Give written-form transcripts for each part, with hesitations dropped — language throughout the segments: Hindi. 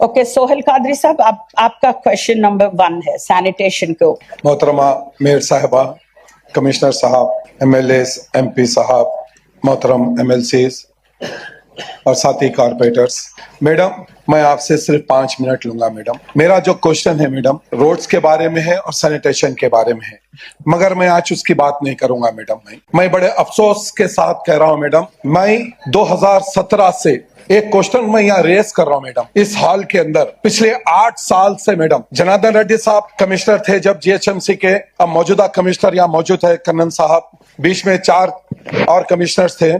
ओके, सोहेल कादरी साहब, आपका क्वेश्चन नंबर 1 है सैनिटेशन को। मोहतरमा मेयर साहबा, कमिश्नर साहब, MLA, MP साहब, मोहतरम MLCs और साथी कारपोरेटर्स, मैडम मैं आपसे सिर्फ 5 मिनट लूंगा। मैडम मेरा जो क्वेश्चन है मैडम रोड्स के बारे में है और सैनिटेशन के बारे में है, मगर मैं आज उसकी बात नहीं करूंगा मैडम। मैं बड़े अफसोस के साथ कह रहा हूं मैडम, मैं 2017 से एक क्वेश्चन मैं यहाँ रेस कर रहा हूँ मैडम। इस हॉल के अंदर पिछले 8 साल से मैडम जनार्दन रेड्डी साहब कमिश्नर थे जब GHMC के, अब मौजूदा कमिश्नर यहाँ मौजूद है कन्नन साहब, बीच में 4 और कमिश्नर्स थे,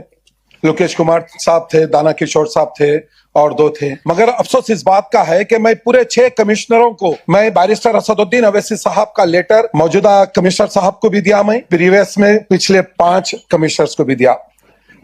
लोकेश कुमार साहब थे, दाना किशोर साहब थे और 2 थे। मगर अफसोस इस बात का है कि मैं पूरे 6 कमिश्नरों को, मैं बैरिस्टर असदुद्दीन अवैसी साहब का लेटर मौजूदा कमिश्नर साहब को भी दिया, मैं प्रीवियस में पिछले 5 कमिश्नर्स को भी दिया।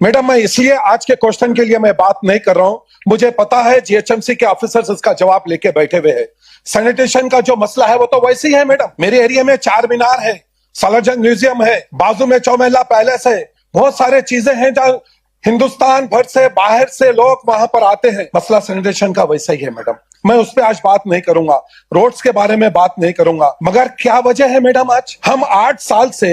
मैडम मैं इसलिए आज के क्वेश्चन के लिए मैं बात नहीं कर रहा हूं, मुझे पता है GHMC के ऑफिसर्स इसका जवाब लेके बैठे हुए हैं। सैनिटेशन का जो मसला है वो तो वैसे ही है मैडम। मेरे एरिया में 4 मीनार है, सलारजंग म्यूजियम है, बाजू में चौमेला पैलेस है, बहुत सारे चीजें हैं जहाँ हिंदुस्तान भर से, बाहर से लोग वहां पर आते हैं। मसला सैनिटेशन का वैसा ही है मैडम। मैं उस पर आज बात नहीं करूंगा, रोड्स के बारे में बात नहीं करूंगा, मगर क्या वजह है मैडम, आज हम 8 साल से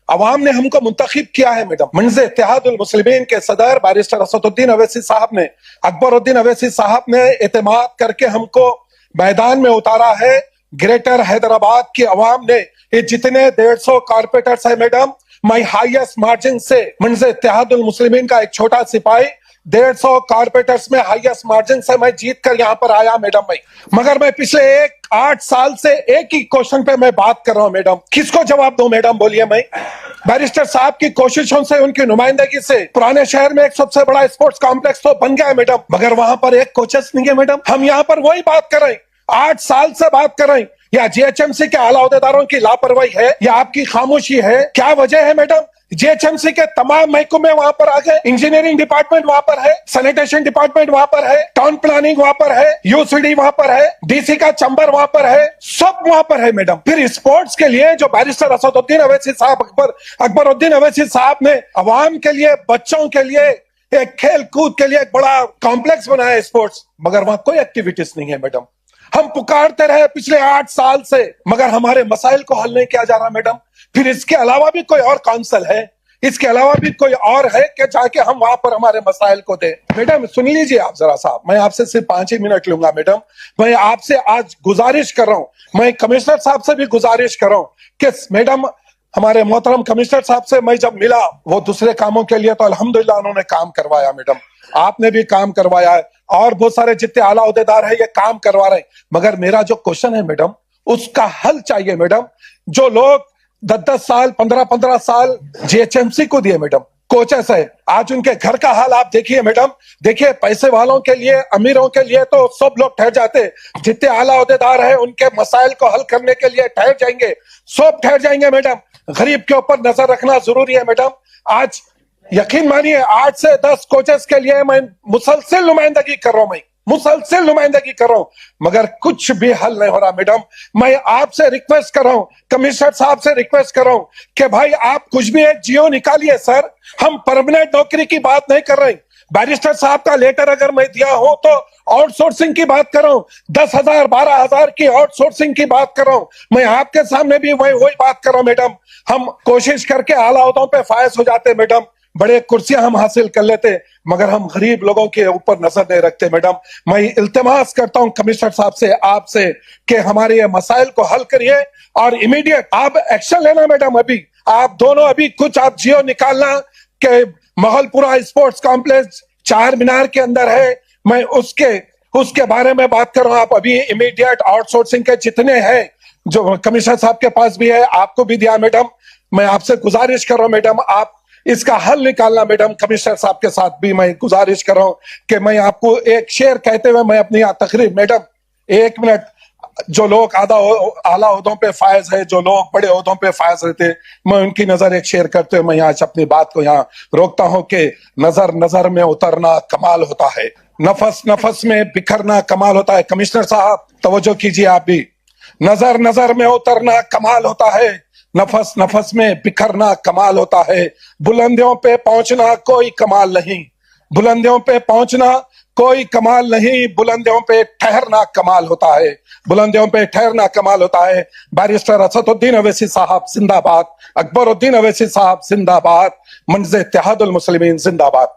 अवाम ने हमको मुंतखब किया है मैडम। मंज़े इत्तेहादुल मुस्लिमीन के सदर बैरिस्टर असदुद्दीन अवैसी साहब ने, अकबरुद्दीन अवैसी साहब ने एतमाद करके हमको मैदान में उतारा है। ग्रेटर हैदराबाद की अवाम ने, ये जितने 150 कारपोरेटर्स है मैडम, मैं हाईएस्ट मार्जिन से, मंज़े इत्तेहादुल मुस्लिमीन का एक छोटा सिपाही, 150 कारपोरेटर्स में हाईएस्ट मार्जिन से मैं जीत कर यहाँ पर आया मैडम भाई। मगर मैं पिछले 8 साल से एक ही क्वेश्चन पे मैं बात कर रहा हूँ मैडम, किसको जवाब दूं मैडम, बोलिए। मैं बैरिस्टर साहब की कोशिशों से, उनकी नुमाइंदगी से पुराने शहर में एक सबसे बड़ा स्पोर्ट्स कॉम्प्लेक्स तो बन गया है मैडम, मगर वहां पर एक कोचेस नहीं है मैडम। हम यहाँ पर वही बात कर रहे हैं, 8 साल से बात कर रहे हैं। या GHMC के आला अहदेदारों की लापरवाही है या आपकी खामोशी है, क्या वजह है मैडम? GHMC के तमाम महकमे वहां पर आ गए, इंजीनियरिंग डिपार्टमेंट वहां पर है, सैनिटेशन डिपार्टमेंट वहां पर है, टाउन प्लानिंग वहां पर है, UCD वहां पर है, DC का चैम्बर वहां पर है, सब वहां पर है मैडम। फिर स्पोर्ट्स के लिए जो बैरिस्टर असदुद्दीन अवैसी साहब, अकबरुद्दीन अवैसी साहब ने अवाम के लिए, बच्चों के लिए, एक खेल कूद के लिए एक बड़ा कॉम्प्लेक्स बनाया है स्पोर्ट्स, मगर वहां कोई एक्टिविटीज नहीं है मैडम। हम पुकारते रहे पिछले 8 साल से, मगर हमारे मसाइल को हल नहीं किया जा रहा मैडम। फिर इसके अलावा भी कोई और काउंसिल है, इसके अलावा भी कोई और है कि जाके हम वहां पर हमारे मसाइल को दें? मैडम सुन लीजिए आप जरा साहब, मैं आपसे सिर्फ 5 ही मिनट लूंगा मैडम। मैं आपसे आज गुजारिश कर रहा हूं, मैं कमिश्नर साहब से भी गुजारिश कर रहा हूं कि मैडम, हमारे मोहतरम कमिश्नर साहब से मैं जब मिला, वो दूसरे कामों के लिए तो अल्हम्दुलिल्लाह उन्होंने काम करवाया मैडम, आपने भी काम करवाया है और बहुत सारे जितने आला अहदेदार है ये काम करवा रहे हैं। मगर मेरा जो क्वेश्चन है मैडम, उसका हल चाहिए मैडम। जो लोग 10-10 साल, 15-15 साल GHMC को दिए मैडम, कोचेस है, आज उनके घर का हाल आप देखिए मैडम। देखिए पैसे वालों के लिए, अमीरों के लिए तो सब लोग ठहर जाते, जितने आला अहदेदार है उनके मसाइल को हल करने के लिए ठहर जाएंगे, सब ठहर जाएंगे मैडम। गरीब के ऊपर नजर रखना जरूरी है मैडम। आज यकीन मानिए 8 से 10 कोचेस के लिए मैं मुसलसल नुमाइंदगी कर रहा हूं, मैं मुसलसल नुमाइंदगी कर रहा हूं, मगर कुछ भी हल नहीं हो रहा मैडम। मैं आपसे रिक्वेस्ट कर रहा हूं, कमिश्नर साहब से रिक्वेस्ट कर रहा हूं कि भाई आप कुछ भी एक जियो निकालिए सर। हम परमानेंट नौकरी की बात नहीं कर रहे। बैरिस्टर साहब का लेटर अगर मैं दिया हो तो आउटसोर्सिंग की बात कर रहा हूं, 10,000 12,000 की आउटसोर्सिंग की बात कर रहा हूं। मैं आपके सामने भी वही बात कर रहा हूं मैडम। हम कोशिश करके आला अहदों पे फायज हो जाते मैडम, बड़े कुर्सियां हम हासिल कर लेते, मगर हम गरीब लोगों के ऊपर नजर नहीं रखते मैडम। मैं इल्तिमास करता हूं कमिश्नर साहब से, आपसे, कि हमारे ये मसाइल को हल करिए और इमीडिएट आप एक्शन लेना मैडम। अभी आप दोनों अभी कुछ आप जियो निकालना कि महलपुरा स्पोर्ट्स कॉम्प्लेक्स 4 मीनार के अंदर है, मैं उसके बारे में बात कर रहा हूं। आप अभी इमीडिएट आउटसोर्सिंग के जितने हैं, जो कमिश्नर साहब के पास भी है, आपको भी दिया मैडम, मैं आपसे गुजारिश कर रहा हूं मैडम, आप इसका हल निकालना मैडम। कमिश्नर साहब के साथ भी मैं गुजारिश कर रहा हूं कि मैं आपको एक शेर कहते हुए मैं अपनी तकरीर, मैडम 1 मिनट, जो लोग आला ओहदों पे फायज है, जो लोग बड़े ओहदों पे फायज रहते, मैं उनकी नजर एक शेर करते हुए मैं आज अपनी बात को यहाँ रोकता हूं कि नजर नजर में उतरना कमाल होता है, नफस नफस में बिखरना कमाल होता है। कमिश्नर साहब तवज्जो कीजिए आप भी, नजर नजर में उतरना कमाल होता है, नफस नफस में बिखरना कमाल होता है, बुलंदियों पे पहुंचना कोई कमाल नहीं, बुलंदियों पे पहुंचना कोई कमाल नहीं, बुलंदियों पे ठहरना कमाल होता है, बुलंदियों पे ठहरना कमाल होता है। बैरिस्टर असदुद्दीन अवैसी साहब जिंदाबाद, अकबरुद्दीन अवैसी साहब जिंदाबाद, मंजे इत्तेहादुल मुस्लिमीन जिंदाबाद।